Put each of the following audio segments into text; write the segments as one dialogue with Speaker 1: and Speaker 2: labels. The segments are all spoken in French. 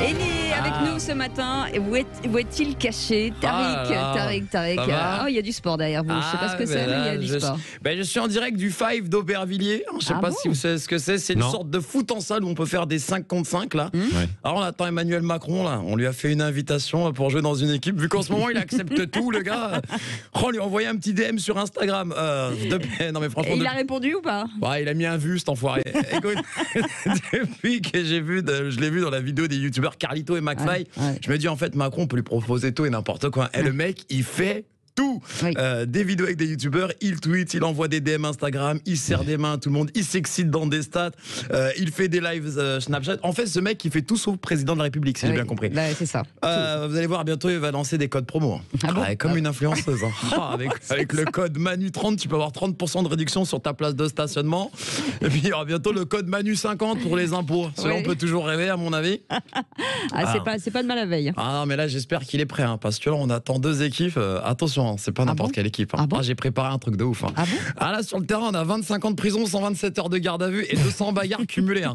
Speaker 1: Et il est avec nous ce matin. Où est-il caché? Tariq. Oh, il y a du sport derrière vous. Je ne sais pas ce que c'est, mais il y a du sport.
Speaker 2: Je suis en direct du Five d'Aubervilliers. Je ne sais pas si vous savez ce que c'est. C'est une sorte de foot en salle où on peut faire des 5 contre 5 là. Alors on attend Emmanuel Macron là. On lui a fait une invitation pour jouer dans une équipe. Vu qu'en ce moment il accepte tout, le gars. On lui a envoyé un petit DM sur Instagram. Non mais franchement.
Speaker 1: Et il a répondu ou pas?
Speaker 2: Il a mis un vu cet enfoiré. Écoute, depuis que je l'ai vu dans la vidéo des youtubeurs Carlito et McFly, je me dis en fait Macron peut lui proposer tout et n'importe quoi. Et le mec il fait tout. Des vidéos avec des youtubeurs, il tweet, il envoie des DM Instagram, il serre des mains à tout le monde, il s'excite dans des stats, il fait des lives Snapchat. En fait, ce mec, il fait tout sauf président de la République, si j'ai bien compris.
Speaker 1: C'est ça.
Speaker 2: Vous allez voir, bientôt, il va lancer des codes promo. Comme une influenceuse. Avec le code Manu30, tu peux avoir 30% de réduction sur ta place de stationnement. Et puis, il y aura bientôt le code Manu50 pour les impôts. Cela, on peut toujours rêver, à mon avis.
Speaker 1: C'est pas de mal à veille.
Speaker 2: Non, mais là, j'espère qu'il est prêt, parce que là, on attend 2 équipes. Attention, c'est pas n'importe quelle équipe. J'ai préparé un truc de ouf. Là, sur le terrain, on a 25 ans de prison, 127 heures de garde à vue et 200 bagarres cumulées.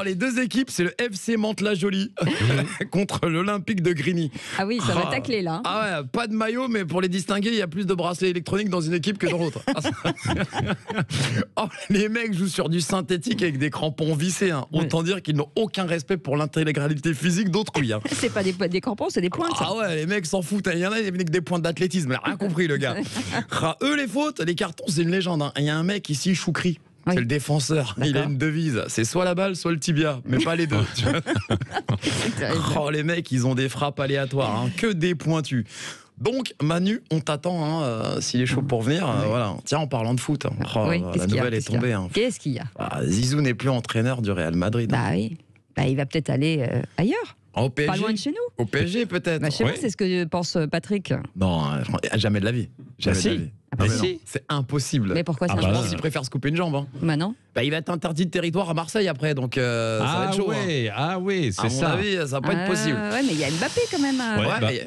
Speaker 2: Les 2 équipes, c'est le FC Mantes-la-Jolie contre l'Olympique de Grigny.
Speaker 1: Ah oui, ça va tacler là.
Speaker 2: Pas de maillot, mais pour les distinguer, il y a plus de bracelets électroniques dans une équipe que dans l'autre. Les mecs jouent sur du synthétique avec des crampons vissés. Autant dire qu'ils n'ont aucun respect pour l'intégralité physique d'autrui.
Speaker 1: C'est pas des crampons, c'est des pointes.
Speaker 2: Les mecs s'en foutent. Il y en a avec des pointes d'athlétisme. Rien compris, le gars. Eux, les fautes, les cartons, c'est une légende. Il y a un mec ici, Choukri. C'est le défenseur. Il a une devise. C'est soit la balle, soit le tibia. Mais pas les deux. Les mecs, ils ont des frappes aléatoires. Que des pointus. Donc, Manu, on t'attend s'il est chaud pour venir. Voilà. Tiens, en parlant de foot, la nouvelle est tombée.
Speaker 1: Qu'est-ce qu'il y a?
Speaker 2: Zizou n'est plus entraîneur du Real Madrid.
Speaker 1: Oui. Il va peut-être aller ailleurs.
Speaker 2: Au PSG,
Speaker 1: pas loin de chez nous.
Speaker 2: Au PSG, peut-être.
Speaker 1: Je sais pas, c'est ce que pense Patrick.
Speaker 2: Non, jamais de la vie. Jamais de la vie.
Speaker 3: Si.
Speaker 2: C'est impossible.
Speaker 1: Mais pourquoi ça?
Speaker 2: Je pense qu'il préfère se couper une jambe.
Speaker 1: Non.
Speaker 2: Il va être interdit de territoire à Marseille après, donc ça va être chaud.
Speaker 3: C'est ça.
Speaker 2: À mon avis, ça va pas être possible.
Speaker 1: Mais il y a Mbappé quand même.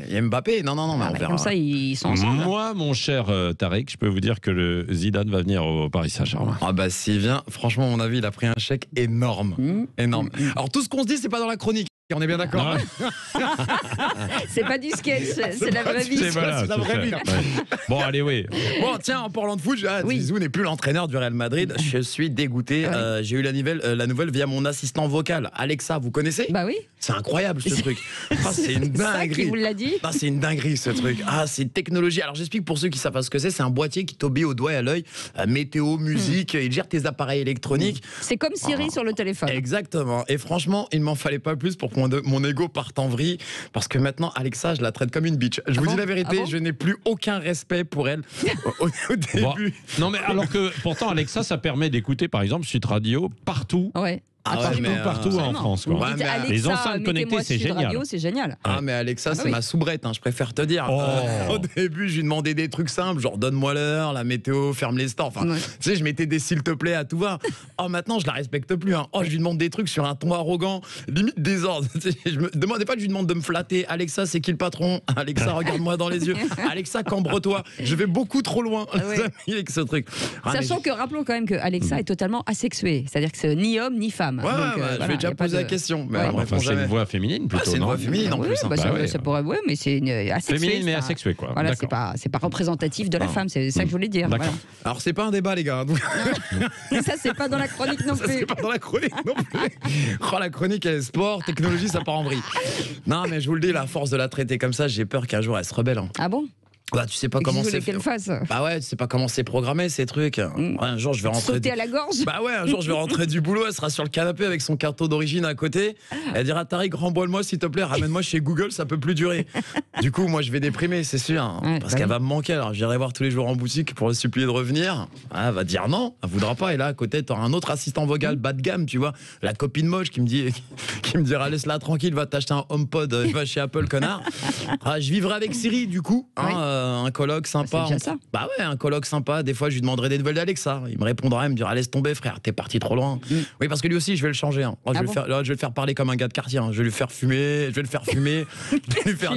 Speaker 2: Il y a Mbappé. Non, mais on verra.
Speaker 1: Comme ça, ils sont ensemble.
Speaker 3: Moi, mon cher Tariq, je peux vous dire que le Zidane va venir au Paris Saint-Germain.
Speaker 2: S'il vient, franchement, à mon avis, il a pris un chèque énorme. Énorme. Alors, tout ce qu'on se dit, c'est pas dans la chronique. On est bien d'accord.
Speaker 1: C'est pas du sketch, c'est la vraie vie.
Speaker 3: C'est la vraie vie. Bon, allez,
Speaker 2: tiens, en parlant de foot, Zizou n'est plus l'entraîneur du Real Madrid. Je suis dégoûté. J'ai eu la nouvelle via mon assistant vocal, Alexa. Vous connaissez?
Speaker 1: Oui.
Speaker 2: C'est incroyable ce truc. C'est une dinguerie.
Speaker 1: C'est ça qui vous l'a dit?
Speaker 2: C'est une dinguerie ce truc. C'est une technologie. Alors j'explique pour ceux qui savent pas ce que c'est. C'est un boîtier qui t'obéit au doigt et à l'œil. Météo, musique. Il gère tes appareils électroniques.
Speaker 1: C'est comme Siri sur le téléphone.
Speaker 2: Exactement. Et franchement, il m'en fallait pas plus pour que mon ego parte en vrille, parce que maintenant Alexa, je la traite comme une bitch. Je vous dis la vérité, je n'ai plus aucun respect pour elle au début.
Speaker 3: Non, mais alors que pourtant Alexa, ça permet d'écouter par exemple Sud Radio partout. Partout en France.
Speaker 1: Alexa,
Speaker 3: les enceintes connectées, c'est génial.
Speaker 1: Radio, c'est génial.
Speaker 2: Mais Alexa, c'est ma soubrette, je préfère te dire. Au début, je lui demandais des trucs simples, genre donne-moi l'heure, la météo, ferme les stores. Tu sais, je mettais des s'il te plaît à tout va. Maintenant, je la respecte plus. Je lui demande des trucs sur un ton arrogant, limite désordre. Je me demandais pas que je lui demande de me flatter. Alexa, c'est qui le patron? Alexa, regarde-moi dans les yeux. Alexa, cambre-toi. Je vais beaucoup trop loin avec ce truc.
Speaker 1: Sachant que, rappelons quand même que Alexa est totalement asexuée. C'est-à-dire que c'est ni homme ni femme.
Speaker 2: Je vais déjà poser la question.
Speaker 3: C'est une voix féminine plutôt.
Speaker 2: C'est une voix féminine en plus.
Speaker 1: Ça pourrait, mais c'est asexuée.
Speaker 3: Féminine mais asexuée, quoi.
Speaker 1: Voilà, c'est pas représentatif de la femme, c'est ça que je voulais dire. Voilà.
Speaker 2: Alors c'est pas un débat, les gars.
Speaker 1: Ça, c'est pas dans la chronique non plus.
Speaker 2: C'est pas dans la chronique non plus. La chronique, elle est sport, technologie, ça part en vrille. Non, mais je vous le dis, la force de la traiter comme ça, j'ai peur qu'un jour elle se rebelle.
Speaker 1: Ah bon?
Speaker 2: Tu sais pas comment c'est.
Speaker 1: Tu
Speaker 2: sais pas comment c'est programmé ces trucs. Un jour je vais rentrer.
Speaker 1: Sauter à la gorge.
Speaker 2: Un jour je vais rentrer du boulot, elle sera sur le canapé avec son carton d'origine à côté. Elle dira Tariq, remboile-moi s'il te plaît, ramène-moi chez Google, ça peut plus durer. Du coup, moi je vais déprimer, c'est sûr, parce qu'elle va me manquer. Alors j'irai voir tous les jours en boutique pour le supplier de revenir. Elle va dire non, elle voudra pas. Et là à côté, t'auras un autre assistant vocal bas de gamme, tu vois, la copine moche qui me dira laisse-la tranquille, va t'acheter un HomePod, va chez Apple, connard. Je vivrai avec Siri du coup. un coloc sympa.
Speaker 1: C'est déjà ça.
Speaker 2: Bah ouais, un coloc sympa. Des fois, je lui demanderai des nouvelles d'Alexa. Il me répondra, il me dira laisse tomber, frère, t'es parti trop loin. Oui, parce que lui aussi, je vais le changer. Hein. Je vais le faire parler comme un gars de quartier. Hein. Je vais lui faire fumer, je vais lui faire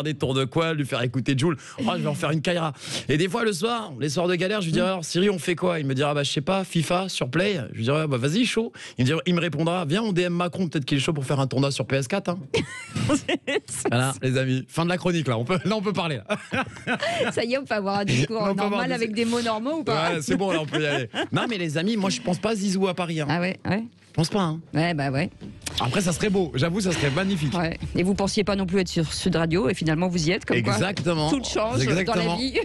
Speaker 2: des tours de quoi, lui faire écouter Jul. Je vais en faire une caïra. Et des fois, le soir, les soirs de galère, je lui dirai alors, Siri, on fait quoi? Il me dira, bah, je sais pas, FIFA, sur Play. Je lui dirai, bah, vas-y, chaud. Il me répondra, viens, on DM Macron, peut-être qu'il est chaud pour faire un tournoi sur PS4. Hein. Voilà, les amis. Fin de la chronique, là. On peut parler. Là.
Speaker 1: Ça y est, on peut avoir un discours normal avec des mots normaux ou pas?
Speaker 2: Ouais, c'est bon, là, on peut y aller. Non, mais les amis, moi, je pense pas Zizou à Paris. Hein.
Speaker 1: Ah ouais.
Speaker 2: Je pense pas. Hein.
Speaker 1: Ouais, bah ouais.
Speaker 2: Après, ça serait beau. J'avoue, ça serait magnifique.
Speaker 1: Ouais. Et vous pensiez pas non plus être sur Sud Radio et finalement vous y êtes comme
Speaker 2: Exactement.
Speaker 1: Quoi tout change dans la vie.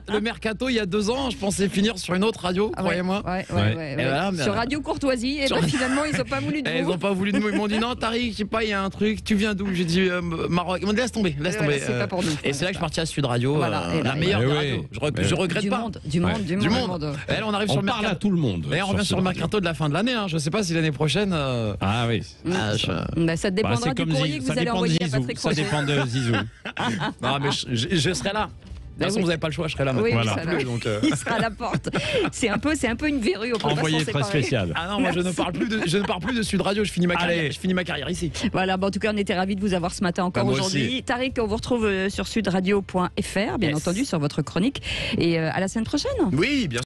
Speaker 2: Le mercato, il y a 2 ans, je pensais finir sur une autre radio, croyez-moi.
Speaker 1: Ouais.
Speaker 2: Voilà,
Speaker 1: sur Radio Courtoisie, et finalement ils ont pas voulu de vous.
Speaker 2: Ils ont pas voulu de nous. Ils m'ont dit non, Tariq, je sais pas, il y a un truc. Tu viens d'où? J'ai dit Maroc. Ils m'ont dit laisse tomber.
Speaker 1: C'est pas pour nous.
Speaker 2: Et c'est là que je suis parti à Sud Radio, la meilleure des radios. Je regrette pas.
Speaker 1: Du monde.
Speaker 2: On arrive sur le mercato.
Speaker 3: À tout le monde.
Speaker 2: Et on revient sur le mercato de la fin de l'année. Je sais pas si l'année prochaine.
Speaker 3: Ah oui.
Speaker 1: Ça dépendra du courrier que vous allez envoyer à Patrick Roger.
Speaker 3: Ça dépend de Zizou.
Speaker 2: Non, mais je serai là. De toute façon, vous n'avez pas le choix, je serai là maintenant.
Speaker 1: Oui, voilà. Il sera à la porte. C'est un peu une verrue. On peut
Speaker 3: envoyé
Speaker 1: pas
Speaker 3: très spécial.
Speaker 2: Ah non, moi je ne parle plus de Sud Radio. Je finis ma carrière ici.
Speaker 1: Voilà, en tout cas, on était ravis de vous avoir ce matin encore aujourd'hui. Tariq, on vous retrouve sur sudradio.fr, bien entendu, sur votre chronique. Et à la semaine prochaine.
Speaker 2: Oui, bien sûr.